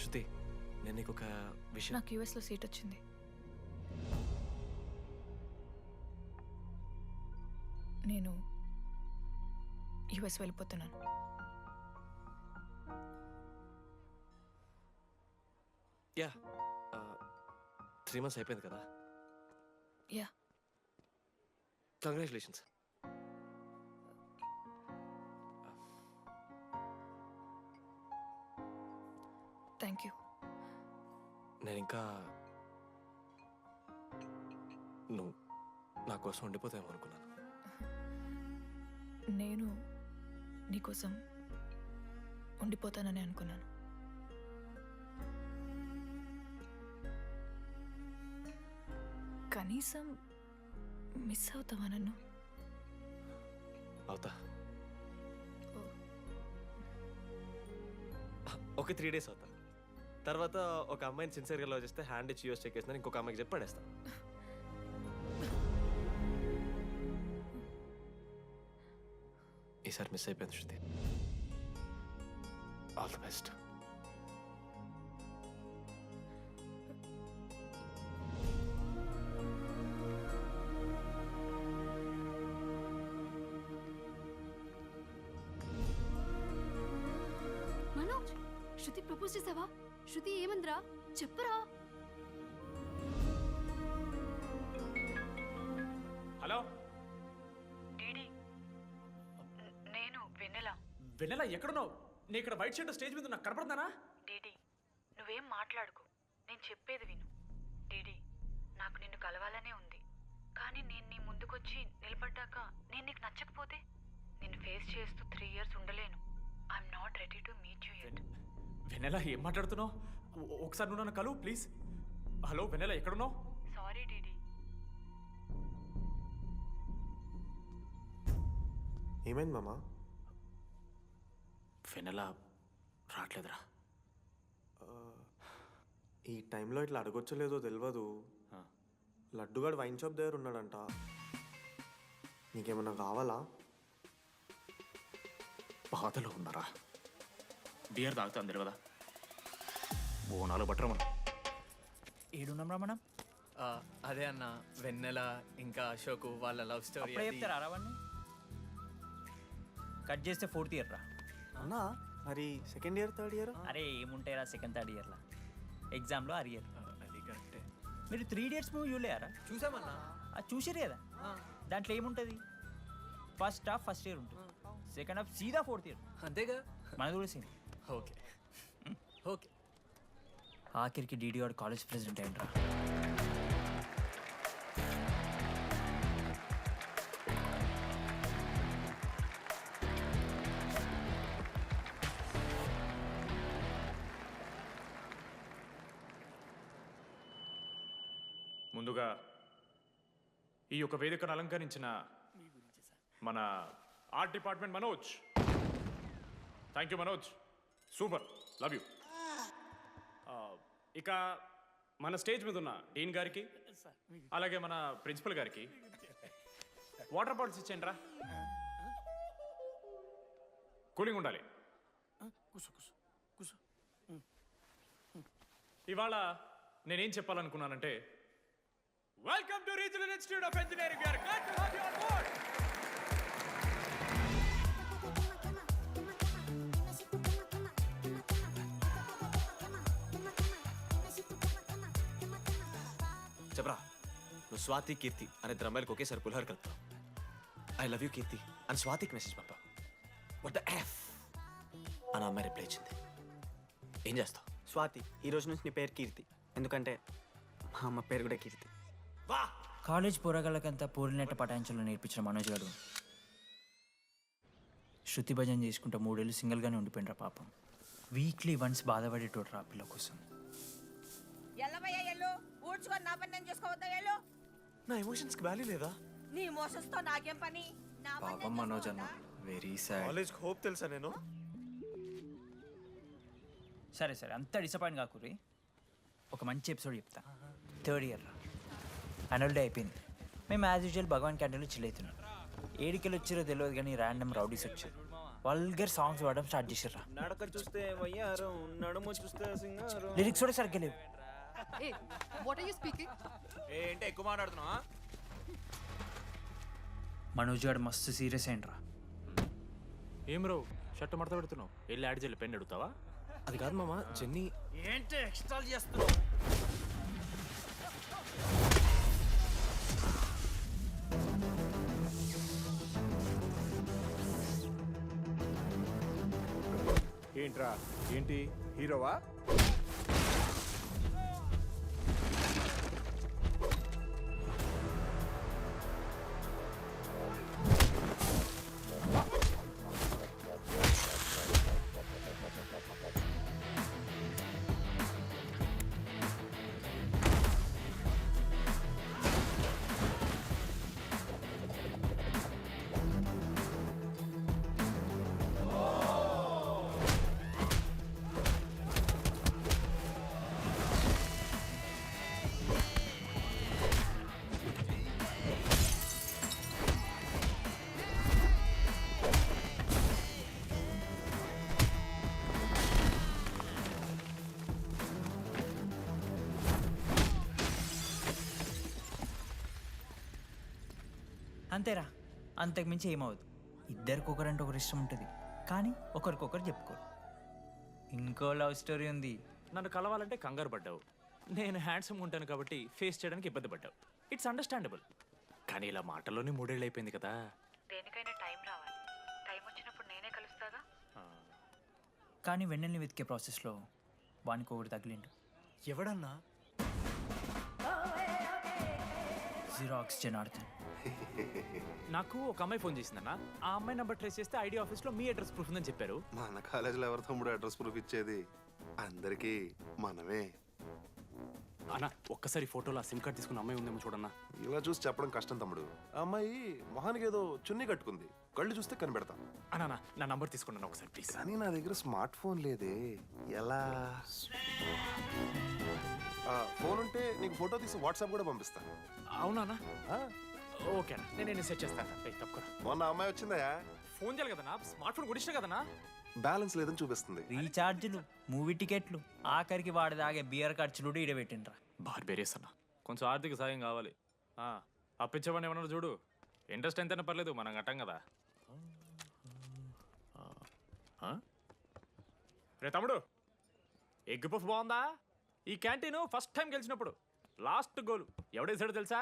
శృతి, నేను నీకు ఒక విషయం. నాకు యూఎస్లో సీట్ వచ్చింది. నేను యూఎస్ వెళ్ళిపోతున్నాను. యా, 3 months అయిపోయింది కదా. Yeah, congratulations. Thank you. నేను ఇంకా నువ్వు నా కోసం ఉండిపోతామో అనుకున్నాను. నేను నీకోసం ఉండిపోతానని అనుకున్నాను. కనీసం మిస్ అవుతావా నన్ను? అవుతా. ఒక 3 days అవుతా. తర్వాత ఒక అమ్మాయిని సిన్సియర్గా లవ్ చేస్తే హ్యాండ్ ఇచ్చి యూఎస్ చెక్ చేసిన ఇంకొక అమ్మాయికి చెప్పి పడేస్తా. ఈసారి మిస్ అయిపోయింది Shruti. All the best. Manoj, Shruti propose చేసావా? శృతి ఏమందిరా చెప్పరా? హలో డీడీ, నేను వెన్నెల. వెన్నెల ఎక్కడున్నావు? నీ ఇక్కడ వైట్ షర్ట్ స్టేజ్ మీద నాకు కనపడుతున్నానా? డీడీ, నువ్వేం మాట్లాడుకో, నేను చెప్పేది విను. డీడీ, నాకు నిన్ను కలవాలనే ఉంది, కానీ నేను నీ ముందుకొచ్చి నిలబడ్డాక నేను నీకు నచ్చకపోతే నిన్ను ఫేస్ చేస్తూ 3 years ఉండలేను. I'm not ready to meet you yet. Vennela ఏం మాట్లాడుతున్నావు? ఒకసారి నువ్వు నన్ను కలువు ప్లీజ్. హలో వెన్నెల ఎక్కడున్నావు? Sorry DD. ఏమైంది మామా? వెన్నెల రావట్లేదురా. ఈ టైంలో ఇట్లా అడగొచ్చో లేదో తెలియదు. లడ్డుగాడు వైన్ షాప్ దగ్గర ఉన్నాడంట. నీకేమన్నా కావాలా? బాధలో ఉన్నారా? బియర్ తాగుతా అందరు కదా. బోనాలు బట్టరా మనం. ఏడున్నాం రా మనం. అదే అన్న, వెన్నెల ఇంకా అశోక్ వాళ్ళ లవ్ స్టోరీ చెప్తారా రావన్నీ? కట్ చేస్తే 4th year రా. అన్నా మరి 2nd year 3rd year? అరే ఏముంటాయిరా 2nd 3rd yearలా, ఎగ్జామ్లో అరియర్. అది కరెక్టే. మీరు 3 Idiots మూవీ చూడలేరా? చూసామన్నా. అది చూసిరు కదా. దాంట్లో ఏముంటుంది? ఫస్ట్ హాఫ్ ఫస్ట్ ఇయర్ ఉంటుంది, సెకండ్ హాఫ్ సీదా 4th year. అంతేగా. మనది కూడా సేమ్. Okay okay. ఆఖరికి డీడీ వాడు కాలేజ్ ప్రెసిడెంట్ అయ్యిండ్రా. ముందుగా ఈ యొక్క వేదికను అలంకరించిన మన art department Manoj. Thank you Manoj, super, love you. ఇక మన స్టేజ్ మీద ఉన్న డీన్ గారికి, అలాగే మన ప్రిన్సిపల్ గారికి వాటర్ బాటిల్స్ ఇచ్చేయండి రా. కూలింగ్ ఉండాలి. ఇవాళ నేనేం చెప్పాలనుకున్నానంటే, welcome to regional institute of engineering. We are glad to have you on board. చెప్పరా, నువ్వు స్వాతి కీర్తి అనే ఇద్దరు అమ్మాయిలకు ఒకేసారి పులిహోర కలుపుతావు. ఐ లవ్ యూ కీర్తి అని స్వాతికి మెసేజ్ పంపా. వాట్ ద ఎఫ్ అని అమ్మాయి రిప్లై ఇచ్చింది. ఏం చేస్తావు? స్వాతి, ఈ రోజు నుంచి నీ పేరు కీర్తి, ఎందుకంటే మా అమ్మ పేరు కూడా కీర్తి. వా. కాలేజ్ పోరగాళ్ళకంతా పూరినట్ట పటాయించలో నేర్పించిన మనోజ్ గారు శృతి భజన చేసుకుంటా 3 ఏళ్ళు సింగిల్గానే ఉండిపోయినరా పాపం. వీక్లీ వన్స్ బాధపడేటోడు రా పిల్ల కోసం. ఎల్లవయ్యా ఎల్లు, ఊడ్చుకొని నా పని నేను చేసుకోవద్దా ఎల్లు? నా ఎమోషన్స్కి వాల్యూ లేదా? నీ ఎమోషన్స్ తో నాకేం పని? నా పని పాపం నేను మనోజ్ అన్న, చేసుకోవద్దా? Very sad. కాలేజ్ హోప్ తెలుసా నేను? సరే సరే, అంత డిసప్పాయింట్ కాకుర్రి. ఒక మంచి ఎపిసోడ్ చెప్తా. 3rd year రా, యాన్యువల్ డే అయిపోయింది. మేము యాజ్ యూజువల్ భగవాన్ క్యాంటీన్లో చిల్ అవుతున్నాం. ఏడికెళ్ళి వచ్చారో తెలియదు కానీ ర్యాండమ్ రౌడీస్ వచ్చారు. వల్గర్ సాంగ్స్ పాడడం స్టార్ట్ చేసిర్రా. నడక చూస్తే వయ్యారం, నడుము చూస్తే సింగారం. లిరిక్స్ కూడా సరిగ్గా లేవు. ఏ వాట్ ఆర్ యు స్పీకింగ్? ఏంటి ఎక్కువ మాట్లాడుతున్నావా? మనోజ్ గారు మస్తు సీరియస్ అయిండ్రా. ఏం రో షర్ట్ మడత పెడుతున్నావు? వెళ్ళి యాడ్ చేయాలి, పెన్ అడుగుతావా? అది కాదు మామ, జెన్నీ. ఏంటి ఎక్స్ట్రా చేస్తున్నావు? ఏంట్రా ఏంటి హీరోవా? అంతేరా, అంతకు మించి ఏమవుదు. ఇద్దరికి ఒకరంటే ఒకరు ఇష్టం ఉంటుంది, కానీ ఒకరికొకరు చెప్పుకోరు. ఇంకో లవ్ స్టోరీ ఉంది. నన్ను కలవాలంటే కంగారు పడ్డావు. నేను హ్యాండ్సమ్ ఉంటాను కాబట్టి ఫేస్ చేయడానికి ఇబ్బంది పడ్డావు. It's understandable. కానీ ఇలా మాటల్లోనే 3 ఏళ్ళు అయిపోయింది కదా. దేనికైనా టైం రావాలి. టైం వచ్చినప్పుడు నేనే కలుస్తాగా. కానీ వెన్నెల్ని వెతికే ప్రాసెస్లో వానికి ఒకటి తగిలిండు. ఎవడన్నా? జిరాక్స్ జనార్దన్. నాకు ఒక అమ్మాయి ఫోన్ చేసిందన్న. ఆ అమ్మాయి నెంబర్ ట్రేస్ చేస్తే ఐడి ఆఫీస్లో మీ అడ్రస్ ప్రూఫ్ ఉందని చెప్పారు. మన కాలేజీలో ఎవరి తమ్ముడు అడ్రస్ ప్రూఫ్ ఇచ్చేది? అందరికీ మనమే. అన్న ఒక్కసారి ఫోటోలో సిమ్ కార్డ్ తీసుకున్న అమ్మాయి ఉందేమో చూడన్నా. ఇలా చూసి చెప్పడం కష్టం తమ్ముడు. ఆ అమ్మాయి మొహానికి ఏదో చున్నీ కట్టుకుంది, కళ్ళు చూస్తే కనిపెడతా. అన్నా నా నంబర్ తీసుకున్నాను ఒకసారి ప్లీజ్. కానీ నా దగ్గర స్మార్ట్ ఫోన్ లేదే, ఎలా? ఫోన్ ఉంటే నీకు ఫోటో తీసి వాట్సాప్ కూడా పంపిస్తాను. అవునా అన్న? ఆ, ఓకే అన్న, నేను సెట్ చేస్తాను. తప్పకుండా మొన్న అమ్మాయి వచ్చిందయా, ఫోన్ చేయాలి కదన్నా. స్మార్ట్ ఫోన్ కూడా ఇష్టం కదన్నా. బ్యాలెన్స్ లేదని చూపిస్తుంది. రీఛార్జ్లు, మూవీ టికెట్లు, ఆఖరికి వాడి దాగే బియర్ ఖర్చులు ఈడబెట్టిండ్రా. బార్బేరియస్ అన్న, కొంచెం ఆర్థిక సాయం కావాలి. అప్పించమని ఏమన్నా చూడు. ఇంట్రెస్ట్ ఎంతైనా పర్లేదు, మనం కట్టాం కదా. రే తమ్ముడు, ఎగ్ పఫ్ బాగుందా? ఈ క్యాంటీన్ ఫస్ట్ టైం గెలిచినప్పుడు లాస్ట్ గోల్ ఎవడేసాడో తెలుసా?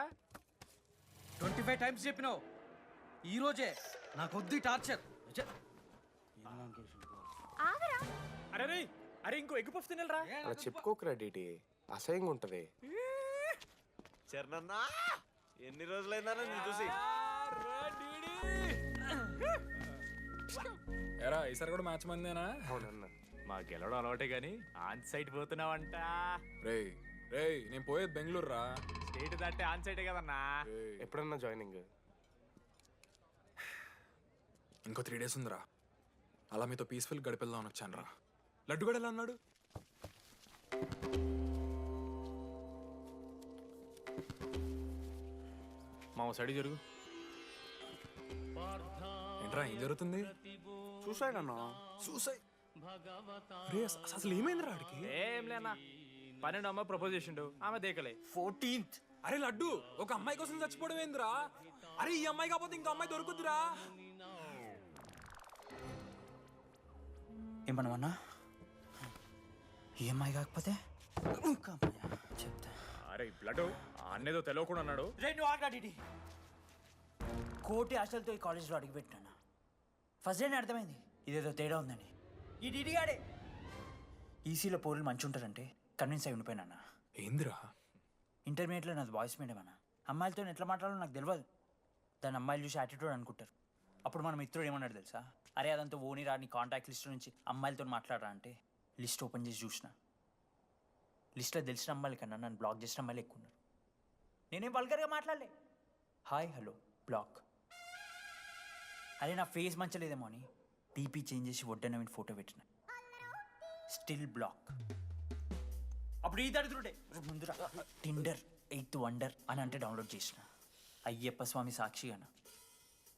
25 టైమ్స్ చెప్పినావు. ఈ రోజే నాకు వద్దు టార్చర్. అరే రే, అరే ఇంకో ఎగ్ పఫ్ తినరా. అలా చెప్పుకోకరా డీటీ, అసహ్యంగా ఉంటది. చరణన్నా, ఎన్ని రోజులైందా నేను చూసి? ఎరా ఈసారి కూడా మ్యాచ్ మందేనా? అవునన్నా. మా గెలవడం అలవాటే గానీ ఆన్ సైట్ పోతున్నావంట. రేయ్ రేయ్, నేను పోయేది బెంగళూరు రా. స్టేట్ దాటే ఆన్ సైటే కదన్నా. ఎప్పుడన్నా జాయినింగ్? ఇంకో 3 days ఉందిరా. అలా మీతో పీస్ఫుల్ గడిపెళ్దామని వచ్చాను రా. లడ్డు కూడా ఎలా అన్నాడు? మా సైడ్ జరుగు. ఏంట్రా ఏం జరుగుతుంది? సూసైడ్ అన్నా. సూసైడ్? అసలు ఏమైందిరా ఆడికి? ఏం లేనా, 12 అమ్మాయి ప్రపోజ్ చేసిండు, ఆమె దేకలే. 14th. అరే లడ్డు, ఒక అమ్మాయి కోసం చచ్చిపోవడం ఏందిరా? అరే ఈ అమ్మాయి కాకపోతే ఇంకో అమ్మాయి దొరుకుద్దిరా. ఏమన్నా ఈఎంఐ కాకపోతే చెప్తా. అరే బ్లడ్ అన్నేదో తెలియకుండా అన్నాడు. కోటి ఆశలతో ఈ కాలేజ్లో అడుగుపెట్టాను. ఫస్ట్ డే అర్థమైంది ఇదేదో తేడా ఉందని. ఈ డిడిగాడే ఈసీలో పోరులు మంచి ఉంటారంటే కన్విన్స్ అయి ఉండిపోయినా. ఏందిరా? ఇంటర్మీడియట్లో నాది బాయ్స్ మీడియం అన్న. అమ్మాయిలతో ఎట్లా మాట్లాడాలో నాకు తెలియదు. దాని అమ్మాయిలు చూసి యాటిట్యూడ్ అనుకుంటారు. అప్పుడు మన మిత్రుడు ఏమన్నాడు తెలుసా? అరే అదంతా ఓని రా, నీ కాంటాక్ట్ లిస్ట్ నుంచి అమ్మాయిలతో మాట్లాడరా అంటే లిస్ట్ ఓపెన్ చేసి చూసిన. లిస్ట్లో తెలిసిన అమ్మాయిల కన్నా నన్ను బ్లాక్ చేసిన అమ్మాయిలు ఎక్కువ ఉన్నారు. నేనేం వల్గర్గా మాట్లాడలే. Hi hello block. అరే నా ఫేస్ మంచలేదేమో అని డీపీ చేంజ్ చేసి వడ్డనవిని ఫోటో పెట్టిన. Still block. అప్పుడు ఈ దరిద్రుడే ముందురా టిండర్ 8th వండర్ అని అంటే డౌన్లోడ్ చేసిన. అయ్యప్ప స్వామి సాక్షి అన్న.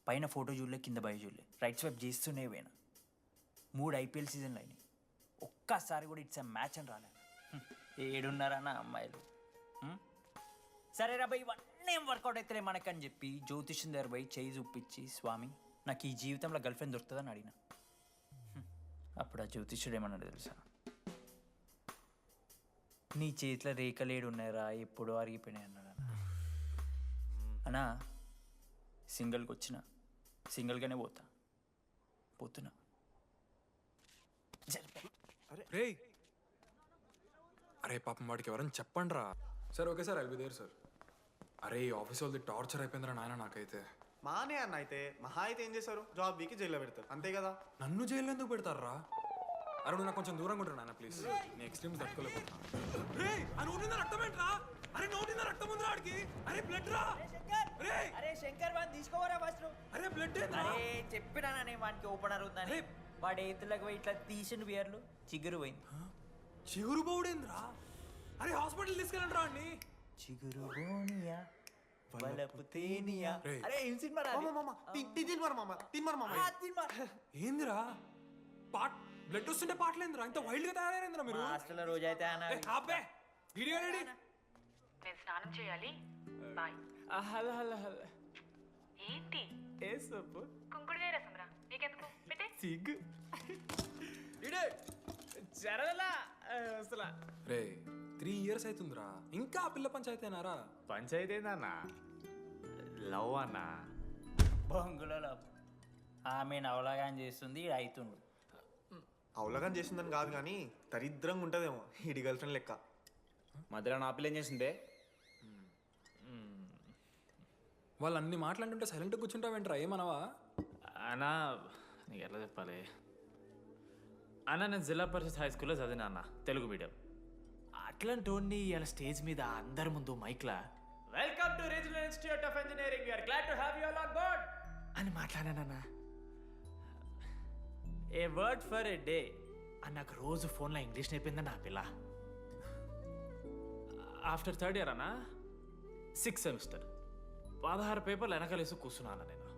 పైన ఫోటో చూడలే, కింద బయ చూడలే, రైట్ స్వైప్ చేస్తూనే పోయినా. 3 IPL సీజన్లు అయినాయి, ఒక్కసారి కూడా ఇట్స్ మ్యాచ్ అని రాలేదు. ఏడున్నారన్న అమ్మాయిలు. సరే రా భయ్, ఇవన్నీ ఏం వర్కౌట్ అవుతలే మనకని చెప్పి జ్యోతిష్యం దగ్గర పోయి చేయి చూపించి, స్వామి నాకు ఈ జీవితంలో గర్ల్ ఫ్రెండ్ దొరుకుతుందని అడిగిన. అప్పుడు ఆ జ్యోతిష్యుడు ఏమన్నాడు తెలుసా? నీ చేతిలో రేఖలేడు ఉన్నాయరా, ఎప్పుడో అరిగిపోయినాయి అన్నాడు. అన్నా సింగిల్కి వచ్చిన సింగిల్గానే పోతున్నా. రే అరే పాపం వాడికి ఎవరైనా చెప్పండి రా. Sir okay sir, I'll be there sir. అరే ఈ ఆఫీస్ వాళ్ళది టార్చర్ అయిపోయిందిరా నాయన నాకైతే. మానే అన్న అయితే మహా అయితే ఏం చేశారు, జాబ్ వీకి జైల్లో పెడతారు అంతే కదా. నన్ను జైల్లో ఎందుకు పెడతారా? అరే నువ్వు నాకు కొంచెం దూరంగా ఉంటాడు నాయన ప్లీజ్, నేను ఎక్స్ట్రీమ్స్ తట్టుకోలేకపోతున్నా. రే ఆ నోటిందా రక్తం ఏంట్రా? అరే నోటిందా రక్తం ఉందిరా ఆడికి. అరే బ్లడ్ రా. రే అరే శంకర్ వాడిని తీసుకోవరా ఫస్ట్. అరే బ్లడ్ అరే చెప్పినా నేను వానికి ఓపెనర్ ఉందని. వాడి ఎత్తులకు పోయి ఇట్లా తీసిన బియర్లు చిగురు పోయింది. చిగురు బౌడేంద్రా? అరే హాస్పిటల్ తీసుకెళ్ళండి రా అండి. చిగురు బోనియా వలపు తేనియా. రేయ్. అరే ఏం సినిమా రా అది? ఏందిరా పాట్ బ్లడ్ వస్తుంటే పాటలేందిరా? ఇంత వైల్డ్ గా తయారైందిరా మీరు. హాస్టల్లో రోజు అయితే ఏ, ఆపే. Video ready. నేను స్నానం చేయాలి. బాయ్. Hello hello hello. ఏంటి ఏ సబ్బు కుంకుడుగాయ రసం రా, నీకెందుకు పెట్టే. సిగ్గు జరగలా అసలు. రే 3 years అవుతుందిరా, ఇంకా ఆ పిల్ల పంచాయతీ అయినారా? పంచాయతీ ఏందన్నా? లవ్ అన్నా. బొంగులో ఆమె నవలాగాని చేస్తుంది, ఈడు అవుతుండు. అవలగాని చేసిందని కాదు కానీ దరిద్రంగా ఉంటుందేమో ఈడి గర్ల్ ఫ్రెండ్ లెక్క. మధ్యలో నా పిల్ల ఏం చేసిందే? వాళ్ళు అన్ని మాట్లాడుతుంటే సైలెంట్గా కూర్చుంటావేంట్రా, ఏమనవా? అన్నా నీకు ఎట్లా చెప్పాలి అన్న, నేను జిల్లా పరిషత్ హై స్కూల్లో చదివినా అన్న, తెలుగు మీడియం. అట్లాంటి వాడిని ఇలా స్టేజ్ మీద అందరి ముందు మైక్లా welcome to regional institute of engineering, we are glad to have you all on board అని మాట్లాడానన్న. A word for a day అని నాకు రోజు ఫోన్లో ఇంగ్లీష్ నేర్పింది నా పిల్ల. ఆఫ్టర్ 3rd year అన్న, 6th semester 16 పేపర్లు వెనకాలేసి కూర్చున్నాను నేను.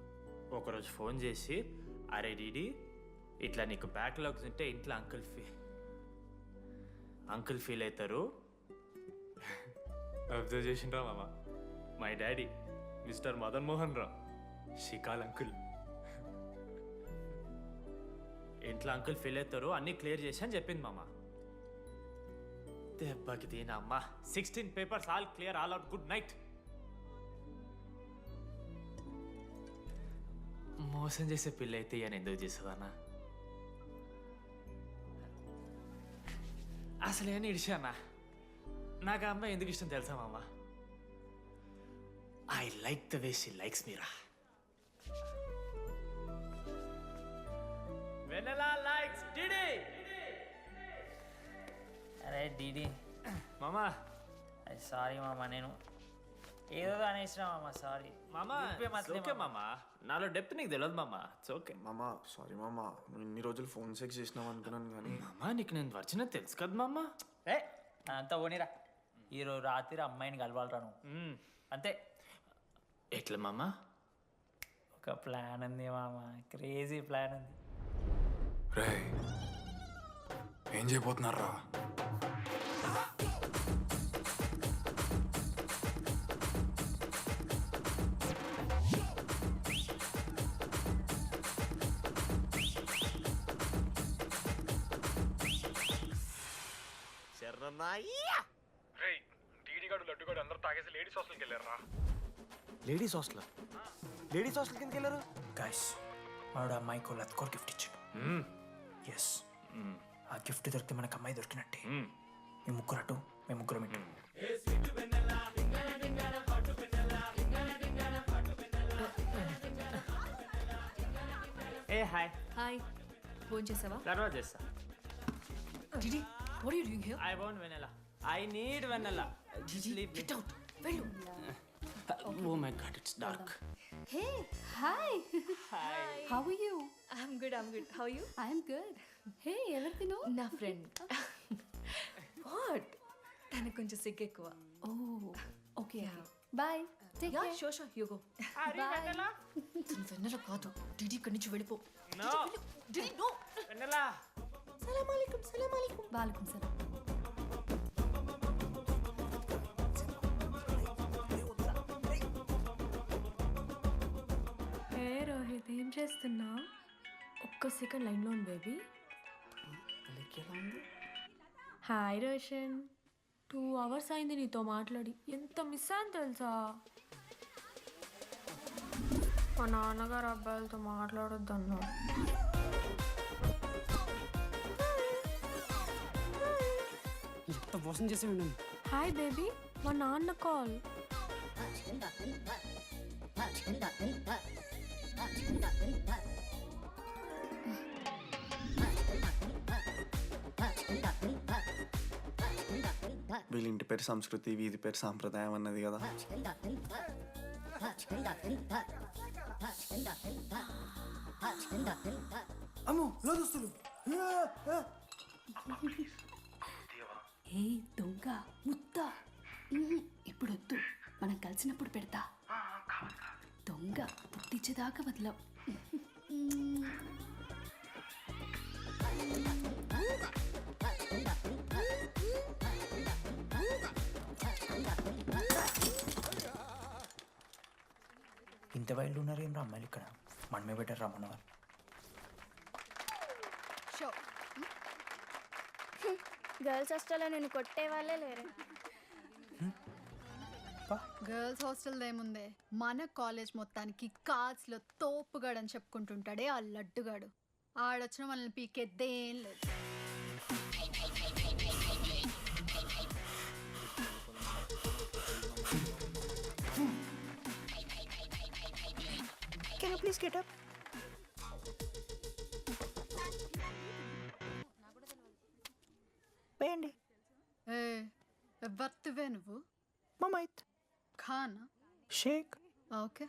ఒకరోజు ఫోన్ చేసి, అరే డీడీ ఇట్లా నీకు బ్యాక్లాగ్స్ ఉంటే ఇంట్లో అంకుల్ ఫీల్ అవుతారు. అబ్జర్వ్ చేసిండ్రా మామ, my daddy mister Madan Mohan Rao, షికాల్ అంకుల్. ఇంట్లో అంకుల్ ఫీల్ అవుతారు, అన్నీ క్లియర్ చేసి అని చెప్పింది మామ. దెబ్బకి దీని అమ్మ 16 papers all clear, all out, good night. మోసం చేసే పిల్ల అయితే ఇవన్నీ ఎందుకు చేస్తుందన్నా? అసలు ఏమని ఇడిచానా? నాకు ఆ అమ్మాయి ఎందుకు ఇష్టం తెలుసా మామ? I like the way she likes Meera. Vennela likes DD. అరే డీడీ మామా సారీ మామ, నేను ఏదో అనేసిన మామ, సారీ మామా. ఓకే మామా, నాలో డెప్త్ నీకు తెలియదు మామా. ఇట్స్ ఓకే మామా. సారీ మామా, నువ్వు ఇన్ని రోజులు ఫోన్ సెక్స్ చేసినావు అనుకున్నాను కానీ. మామా నీకు నేను వచ్చిన తెలుసు కదా మామా. ఏ అంతా పోనీరా, ఈరోజు రాత్రి అమ్మాయిని కలవాలరా నువ్వు, అంతే. ఎట్లా మామా? ఒక ప్లాన్ ఉంది మామ, క్రేజీ ప్లాన్ ఉంది. రే ఏం చేయబోతున్నారా? లడ్డుగాడు అందరూ తాగేసి లేడీస్ హాస్టల్కి వెళ్ళారా? లేడీస్ హాస్టల్ కిందకి వెళ్ళారు. గైస్ వాడు అమ్మాయికి లత్కోర్ గిఫ్ట్ ఇచ్చాడు. ఎస్, ఆ గిఫ్ట్ దొరికితే మనకు అమ్మాయి దొరికినట్టే. మీ ముగ్గురు అటు, మేము ముగ్గురం ఇటు. ఏ హాయ్. హాయ్, ఫోన్ చేసావా? తర్వాత చేస్తా. DD, what are you doing here? I want Vennela. I need Vennela. Get out, వెళ్ళు. Oh my god, it's dark. Hey, hi. Hi. How are you? I'm good. How you? I am good. Hey, ఎవరు తిను? నా friend. What? తనకు కొంచెం సిగ్గు ఎక్కువ. Oh, okay. Bye. Take Yeah, care. sure. You go. Vennela కాదు డిడి ఇక్కడి నుంచి వెళ్ళిపో. DD no. సలాం అలైకుం. వాలేకుం సలాం. హే రోహిత్ ఏం చేస్తున్నావు? ఒక్క సెకండ్ లైన్లో ఉంది బేబీ. హాయ్ రోషన్, 2 hours అయింది నీతో మాట్లాడి. ఎంత మిస్ అని తెలుసా? మా నాన్నగారు అబ్బాయిలతో మాట్లాడొద్దన్నారు. ఎంత మోసం చేసి ఉండండి. హాయ్ బేబీ, మా నాన్న కాల్. వీళ్ళ ఇంటి పేరు సంస్కృతి, వీధి పేరు సాంప్రదాయం అన్నది కదా. అమ్మో లోదుస్తులు. ఏ దొంగ ముద్ద. ఇప్పుడొద్దు, మనం కలిసినప్పుడు పెడతా. దొంగ పుట్టించేదాకా వదలం. ఇంత వైల్డ్ ఉన్నారు ఏం రా అమ్మాయిలు ఇక్కడ. మనమే బెటర్ రా మన వాళ్ళు. గర్ల్స్ హాస్టల్లో నేను కొట్టే వాళ్ళే లేరు. గర్ల్స్ హాస్టల్ ఏముందే, మన కాలేజ్ మొత్తానికి కార్డ్స్లో తోపుగాడు అని చెప్పుకుంటుంటాడే ఆ లడ్డుగాడు. ఆడొచ్చిన మనల్ని పీకెద్దేం లేదు. Can you please get up? వేయండి. ఏ ఎవరివే నువ్వు? మమైత్ ఖానా? షేక్. ఓకే.